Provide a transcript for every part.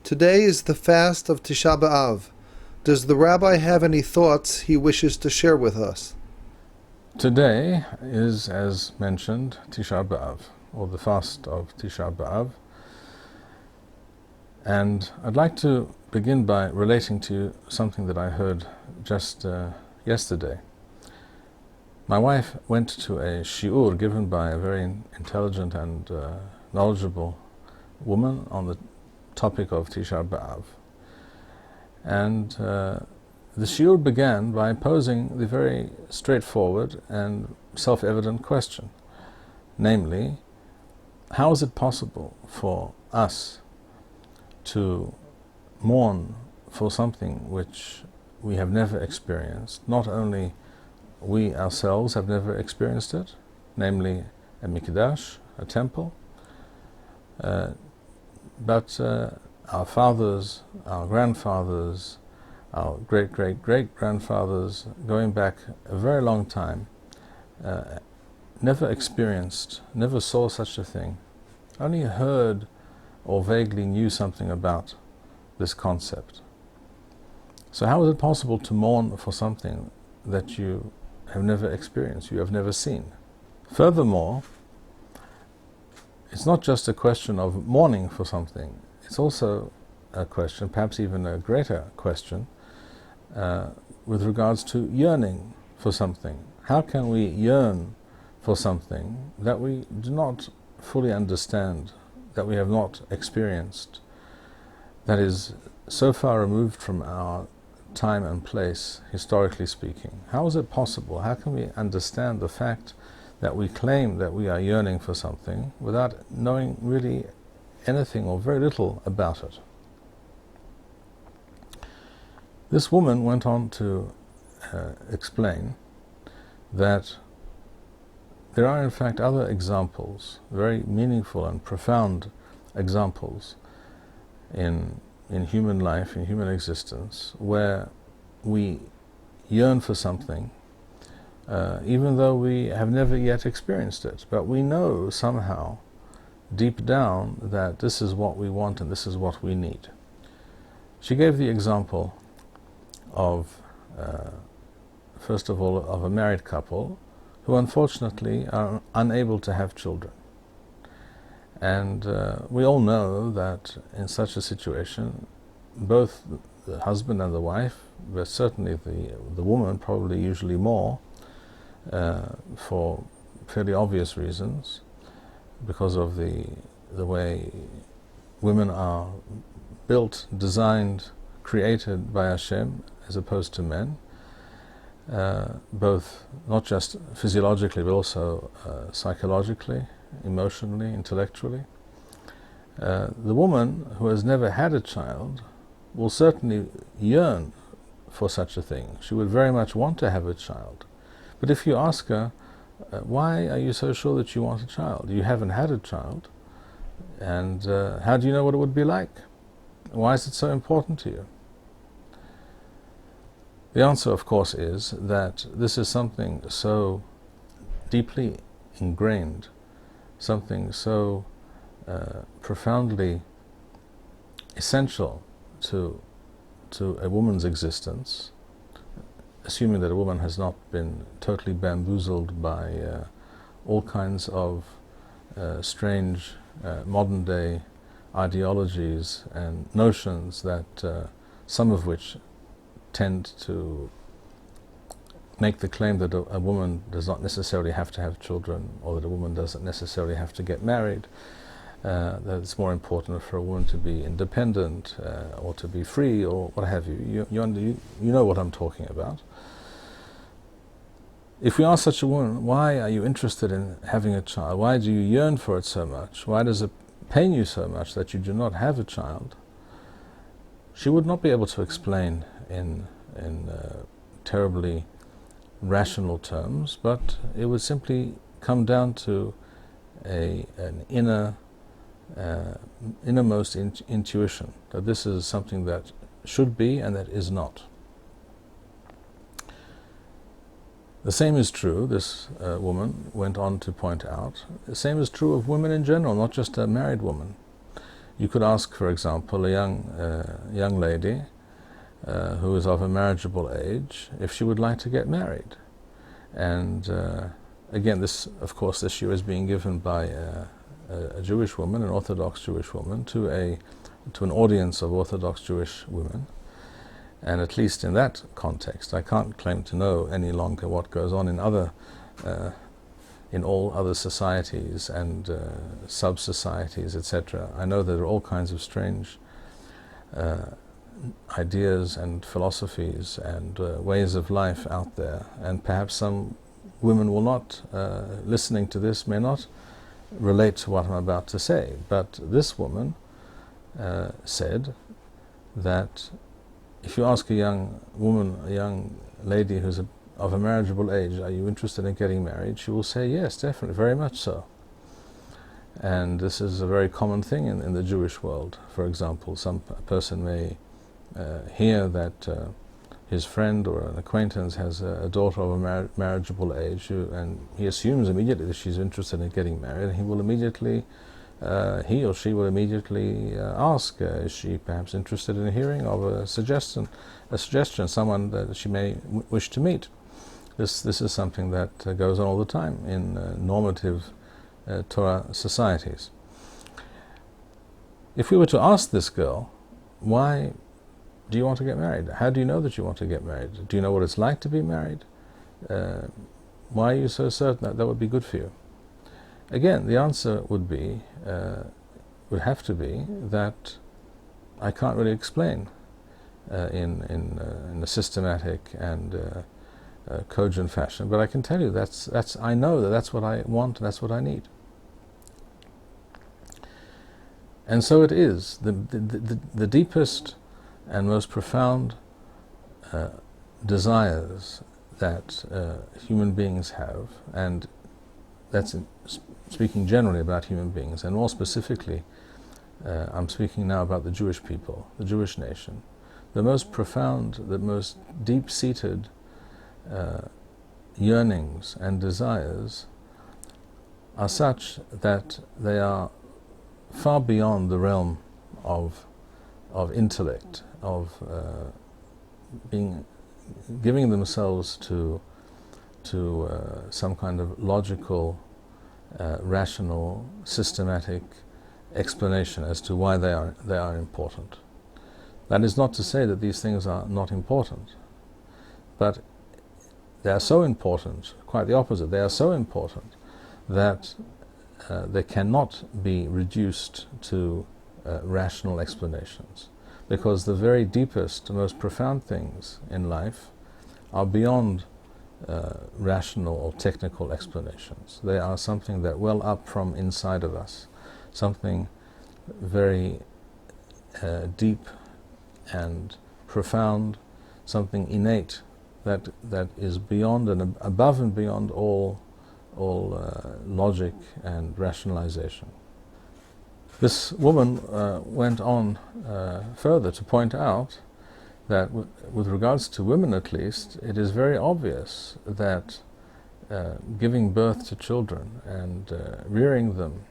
Today is the fast of Tishah B'Av. Does the rabbi have any thoughts he wishes to share with us? Today is, as mentioned, Tishah B'Av, or the fast of Tishah B'Av. And I'd like to begin by relating to you something that I heard just yesterday. My wife went to a shiur given by a very intelligent and knowledgeable woman on the topic of Tishah B'Av. And the shiur began by posing the very straightforward and self-evident question, namely, how is it possible for us to mourn for something which we have never experienced? Not only we ourselves have never experienced it, namely a mikdash, a temple, but our fathers, our grandfathers, our great-great-great-grandfathers, going back a very long time, never experienced, never saw such a thing, only heard or vaguely knew something about this concept. So how is it possible to mourn for something that you have never experienced, you have never seen? Furthermore, it's not just a question of mourning for something, it's also a question, perhaps even a greater question, with regards to yearning for something. How can we yearn for something that we do not fully understand, that we have not experienced, that is so far removed from our time and place, historically speaking? How is it possible? How can we understand the fact that we claim that we are yearning for something without knowing really anything or very little about it? This woman went on to explain that there are in fact other examples, very meaningful and profound examples in human life, in human existence, where we yearn for something even though we have never yet experienced it, but we know somehow deep down that this is what we want and this is what we need. She gave the example of, first of all, of a married couple who unfortunately are unable to have children. And we all know that in such a situation, both the husband and the wife, but certainly the woman, probably usually more, for fairly obvious reasons, because of the way women are built, designed, created by Hashem as opposed to men, both not just physiologically but also psychologically, emotionally, intellectually. The woman who has never had a child will certainly yearn for such a thing. She would very much want to have a child. But if you ask her, why are you so sure that you want a child? You haven't had a child, and how do you know what it would be like? Why is it so important to you? The answer, of course, is that this is something so deeply ingrained, something so profoundly essential to a woman's existence, assuming that a woman has not been totally bamboozled by all kinds of strange modern-day ideologies and notions that some of which tend to make the claim that a woman does not necessarily have to have children, or that a woman doesn't necessarily have to get married, that it's more important for a woman to be independent or to be free or what have you. You know what I'm talking about. If we ask such a woman, why are you interested in having a child? Why do you yearn for it so much? Why does it pain you so much that you do not have a child? She would not be able to explain in terribly rational terms, but it would simply come down to an innermost intuition that this is something that should be and that is not. The same is true, this woman went on to point out, the same is true of women in general, not just a married woman. You could ask, for example, a young lady who is of a marriageable age if she would like to get married. And again, this, of course, this year is being given by a Jewish woman, an Orthodox Jewish woman, to an audience of Orthodox Jewish women. And at least in that context, I can't claim to know any longer what goes on in all other societies and sub-societies, etc. I know there are all kinds of strange ideas and philosophies and ways of life out there, and perhaps some women will not, listening to this, may not relate to what I'm about to say. But this woman said that if you ask a young woman, a young lady who's of a marriageable age, are you interested in getting married? She will say yes, definitely, very much so. And this is a very common thing in the Jewish world. For example, some person may hear that his friend or an acquaintance has a daughter of a marriageable age, and he assumes immediately that she's interested in getting married, and he will immediately he or she will immediately ask, is she perhaps interested in hearing of a suggestion, someone that she may wish to meet. This is something that goes on all the time in normative Torah societies. If we were to ask this girl, why do you want to get married? How do you know that you want to get married? Do you know what it's like to be married? Why are you so certain that would be good for you? Again, the answer would have to be that I can't really explain in a systematic and cogent fashion, but I can tell you I know that's what I want, and that's what I need. And so it is the deepest and most profound desires that human beings have, and that's speaking generally about human beings, and more specifically, I'm speaking now about the Jewish people, the Jewish nation. The most profound, the most deep-seated yearnings and desires are such that they are far beyond the realm of intellect, of giving themselves to some kind of logical, rational, systematic explanation as to why they are important. That is not to say that these things are not important, but they are so important, quite the opposite, they are so important that they cannot be reduced to rational explanations, because the very deepest, most profound things in life are beyond rational or technical explanations. They are something that well up from inside of us, something very deep and profound, something innate that is beyond and above and beyond all logic and rationalization. This woman went on further to point out that with regards to women at least, it is very obvious that giving birth to children and rearing them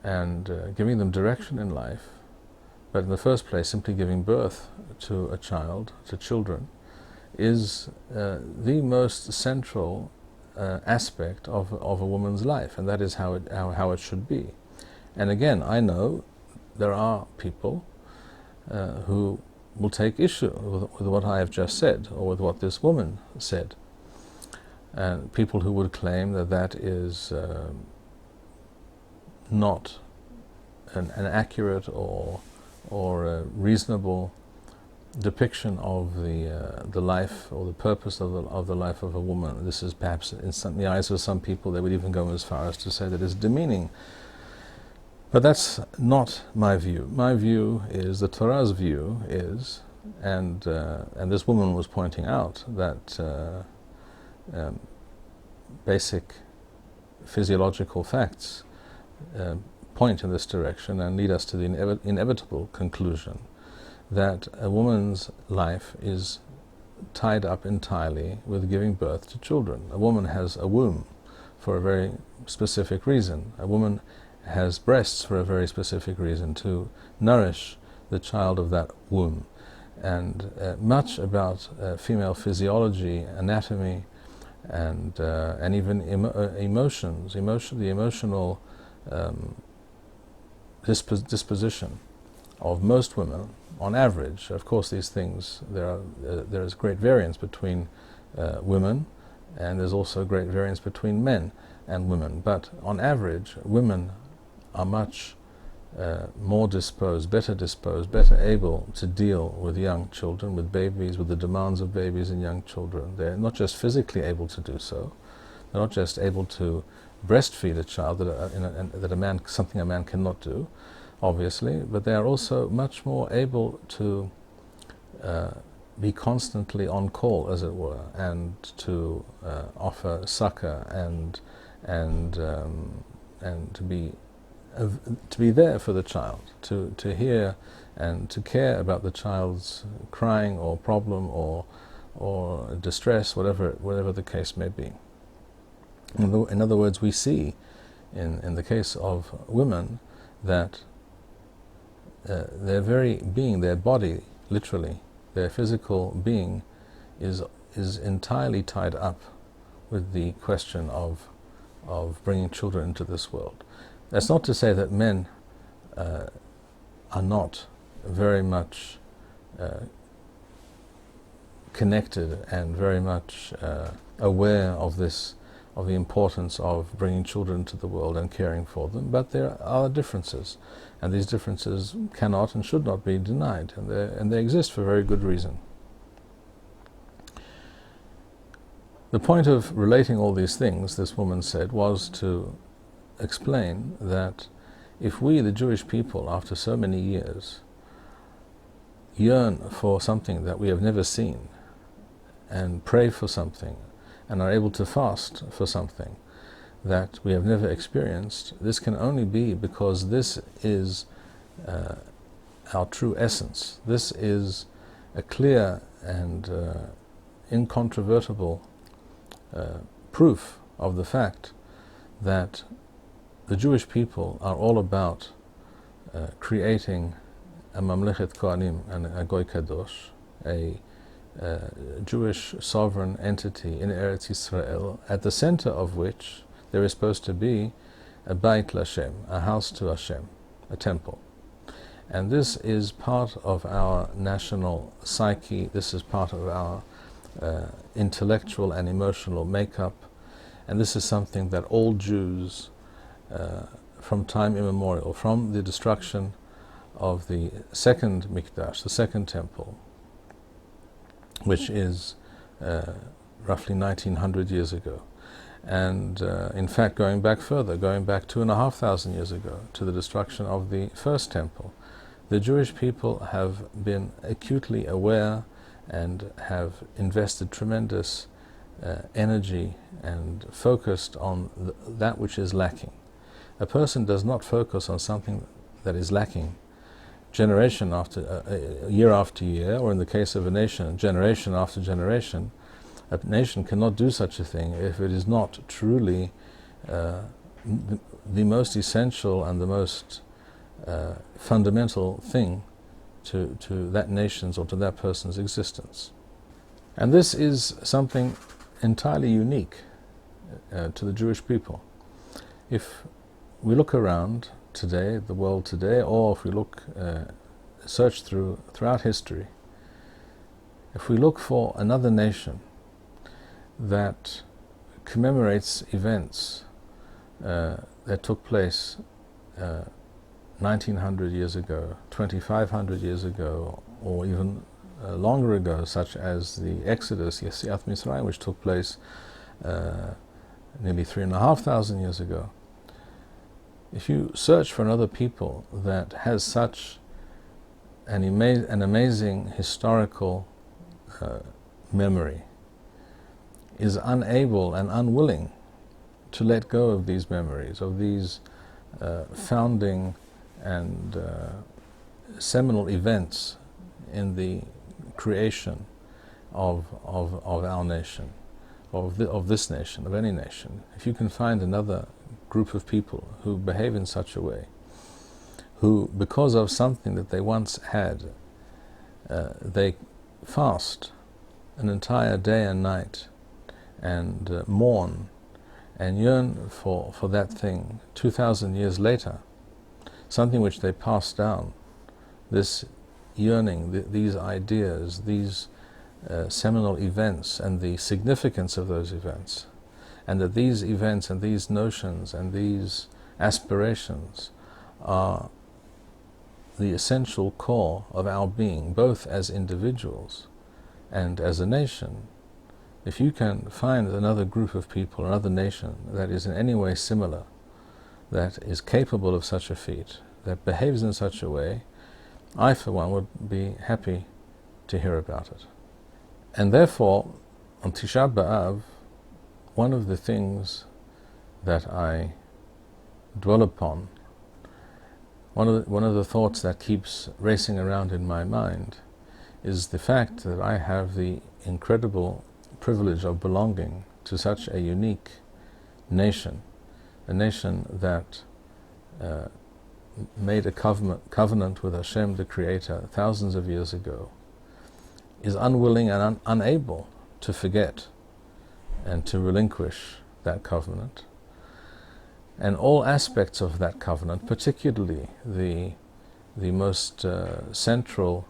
and giving them direction in life, but in the first place simply giving birth to a child, to children, is the most central aspect of a woman's life, and that is how it should be. And again, I know there are people who will take issue with what I have just said, or with what this woman said, and people who would claim that is not an accurate or a reasonable depiction of the life or the purpose of the life of a woman. This is perhaps, in the eyes of some people, they would even go as far as to say that it's demeaning. But that's not my view. My view is, the Torah's view is, and this woman was pointing out that basic physiological facts point in this direction and lead us to the inevitable conclusion that a woman's life is tied up entirely with giving birth to children. A woman has a womb for a very specific reason. A woman has breasts for a very specific reason, to nourish the child of that womb. And much about female physiology, anatomy, and even emotions, the emotional disposition of most women, on average. Of course, these things, there is great variance between women, and there's also great variance between men and women. But on average, women are much more disposed, better able to deal with young children, with babies, with the demands of babies and young children. They're not just physically able to do so, they're not just able to breastfeed a child, something a man cannot do, obviously, but they are also much more able to be constantly on call, as it were, and to offer succor and to be there for the child, to hear and to care about the child's crying or problem or distress, whatever the case may be. In other words, we see in the case of women that their very being, their body, literally, their physical being is entirely tied up with the question of bringing children into this world. That's not to say that men are not very much connected and very much aware of the importance of bringing children into the world and caring for them, but there are differences, and these differences cannot and should not be denied, and they exist for very good reason. The point of relating all these things, this woman said, was to explain that if we, the Jewish people, after so many years, yearn for something that we have never seen, and pray for something, and are able to fast for something that we have never experienced, this can only be because this is our true essence. This is a clear and incontrovertible proof of the fact that the Jewish people are all about creating a Mamlechet Kohanim and a Goy Kadosh, a Jewish sovereign entity in Eretz Yisrael, at the center of which there is supposed to be a Beit L'Hashem, a house to Hashem, a temple. And this is part of our national psyche, this is part of our intellectual and emotional makeup, and this is something that all Jews from time immemorial, from the destruction of the second Mikdash, the second temple, which is roughly 1900 years ago, and in fact going back further, going back 2,500 years ago to the destruction of the first temple, the Jewish people have been acutely aware and have invested tremendous energy and focused on that which is lacking. A person does not focus on something that is lacking generation after year after year, or in the case of a nation, generation after generation. A nation cannot do such a thing if it is not truly the most essential and the most fundamental thing to that nation's or to that person's existence. And this is something entirely unique to the Jewish people. If we look around today, the world today, or if we look, search throughout history, if we look for another nation that commemorates events that took place 1900 years ago, 2500 years ago, or even longer ago, such as the Exodus, Yetziat Mitzrayim, which took place nearly 3,500 years ago. If you search for another people that has such an amazing historical memory, is unable and unwilling to let go of these memories, of these founding and seminal events in the creation of our nation, of this nation, of any nation. If you can find another group of people who behave in such a way, who, because of something that they once had, they fast an entire day and night and mourn and yearn for that thing 2,000 years later, something which they passed down, this yearning, these ideas, these seminal events and the significance of those events, and that these events and these notions and these aspirations are the essential core of our being, both as individuals and as a nation. If you can find another group of people, another nation that is in any way similar, that is capable of such a feat, that behaves in such a way, I for one would be happy to hear about it. And therefore, on Tishah B'Av, one of the things that I dwell upon, one of the thoughts that keeps racing around in my mind, is the fact that I have the incredible privilege of belonging to such a unique nation, a nation that made a covenant with Hashem, the Creator, thousands of years ago, is unwilling and unable to forget and to relinquish that covenant. And all aspects of that covenant, particularly the most central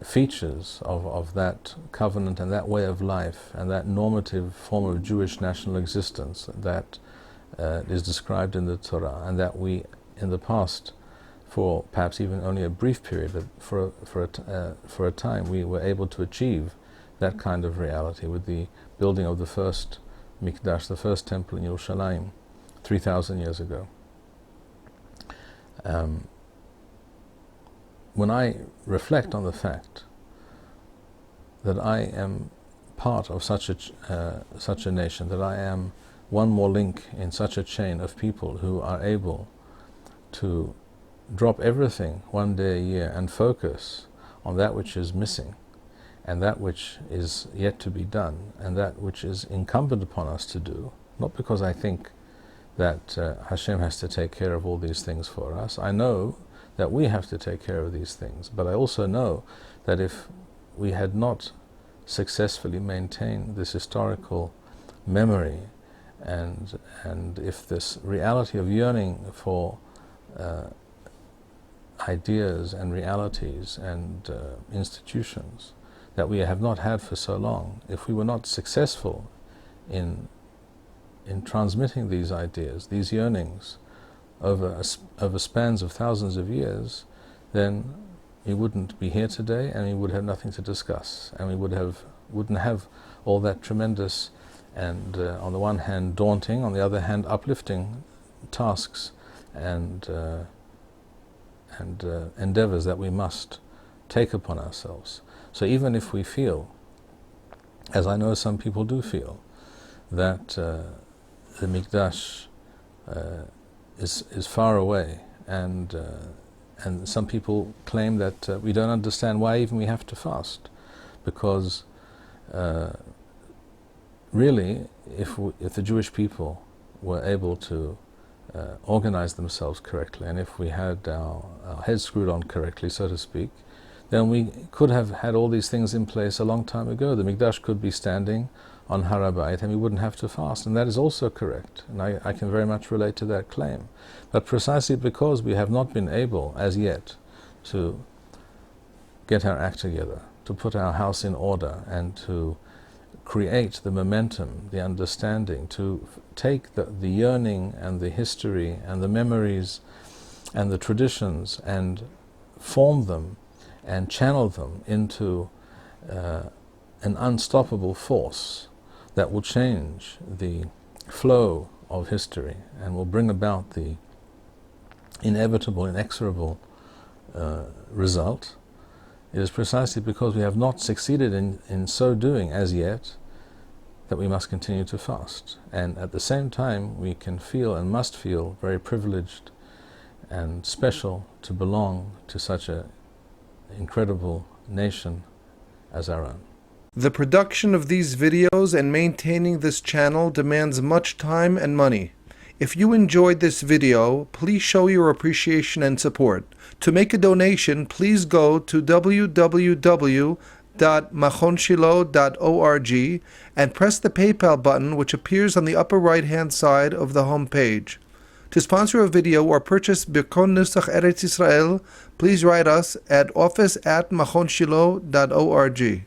features of that covenant and that way of life and that normative form of Jewish national existence that is described in the Torah, and that we, in the past, for perhaps even only a brief period, but for a time, we were able to achieve that kind of reality with the building of the first Mikdash, the first temple in Yerushalayim, 3,000 years ago. When I reflect on the fact that I am part of such a nation, that I am one more link in such a chain of people who are able to drop everything one day a year and focus on that which is missing, and that which is yet to be done, and that which is incumbent upon us to do, not because I think that Hashem has to take care of all these things for us. I know that we have to take care of these things, but I also know that if we had not successfully maintained this historical memory, and if this reality of yearning for ideas and realities and institutions that we have not had for so long, if we were not successful in transmitting these ideas, these yearnings, over spans of thousands of years, then we wouldn't be here today, and we would have nothing to discuss, and we wouldn't have all that tremendous and, on the one hand, daunting, on the other hand, uplifting tasks and endeavors that we must take upon ourselves. So even if we feel, as I know some people do feel, that the Mikdash is far away, and some people claim that we don't understand why even we have to fast, because really, if the Jewish people were able to organize themselves correctly, and if we had our heads screwed on correctly, so to speak, then we could have had all these things in place a long time ago. The Mikdash could be standing on Har HaBayit, and we wouldn't have to fast, and that is also correct, and I can very much relate to that claim. But precisely because we have not been able, as yet, to get our act together, to put our house in order, and to create the momentum, the understanding, to take the yearning and the history and the memories and the traditions and form them and channel them into an unstoppable force that will change the flow of history and will bring about the inevitable, inexorable result. It is precisely because we have not succeeded in so doing as yet that we must continue to fast. And at the same time, we can feel and must feel very privileged and special to belong to such an incredible nation as our own. The production of these videos and maintaining this channel demands much time and money. If you enjoyed this video, please show your appreciation and support. To make a donation, please go to www.machonshilo.org and press the PayPal button which appears on the upper right-hand side of the home page. To sponsor a video or purchase Birkon Nusach Eretz Yisrael, please write us at office@machonshilo.org.